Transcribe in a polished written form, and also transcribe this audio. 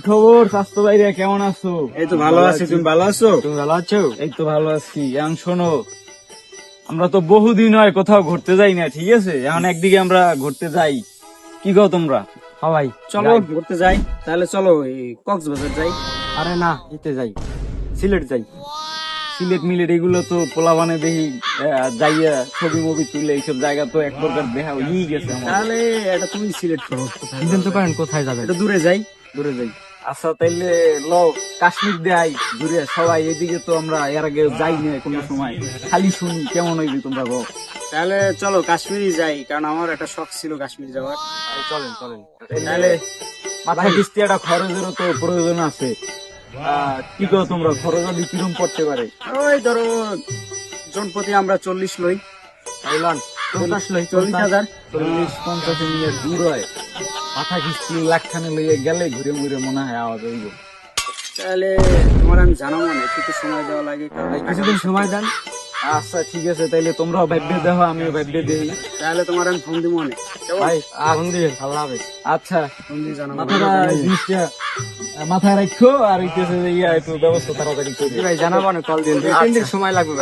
খবর স্বাস্থ্য ভাইরা কেমন আছো? এই তো ভালো আছি, তুমি ভালো আছো? তুমি ভালো আছো? এই তো ভালো আছি। এখন শোনো, আমরা তো বহুদিন হয় কোথাও ঘুরতে যাই না, ঠিক আছে? এখন একদিকে আমরা ঘুরতে যাই, কি কও তোমরা? সবাই চলো ঘুরতে যাই, তাহলে চলো এই কক্সবাজার যাই। আরে না ইতে যাই, সিলেট যাই। সিলেট মিলেট এগুলো তো পোলাবানে দেখি যাইয়া ছবি মুভি তুলে, এইসব জায়গা তো এক প্রকার দেখা হয়েই গেছে আমার। তাহলে এটা তুমি সিলেক্ট করো, সিদ্ধান্ত করেন কোথায় যাবেন। এটা দূরে যাই। দূরে যাই। আচ্ছা তাইলে কাশ্মীর দেয় ঘুরে সবাই, এদিকে তো আমরা এর আগে যাই না কোনো সময়, খালি শুনি। কেমন হইবে তোমরা গো? তাহলে চলো কাশ্মীরই যাই, কারণ আমার একটা শখ ছিল কাশ্মীর যাওয়ার। চলেন চলেন। তাহলে মাথা কিস্তি একটা খরচেরও তো প্রয়োজন আছে। কি কো তোমরা, খরচ আদি কিরম পড়তে পারে? ওই ধরো জনপ্রতি আমরা 40 লই, তাইলান 40,000। 40-50 নিয়ে দূর হয়, মাথা কিস্তি লাখখানে লইয়ে গেলে ঘুরে ঘুরে মনে হয় আওয়াজ হইব। তাহলে তোমার আমি জানাবো না, একটু সময় দেওয়া লাগে, কারণ কিছুদিন সময় দেন। আচ্ছা ঠিক আছে, তাইলে তোমরাও ভাববে দেখো, আমিও ভাববে দেখি। তাহলে তোমার আমি ফোন দিব অনেক। ভাই ফোন দিবেন, আল্লাহ হাফেজ। আচ্ছা, ফোন দিয়ে জানাবো। মাথাটা জিনিসটা মাথায় রাখো, আর হইতেছে যে একটু ব্যবস্থা তাড়াতাড়ি করে ভাই জানাবো না, কল দিন, 2-3 দিন সময় লাগবে।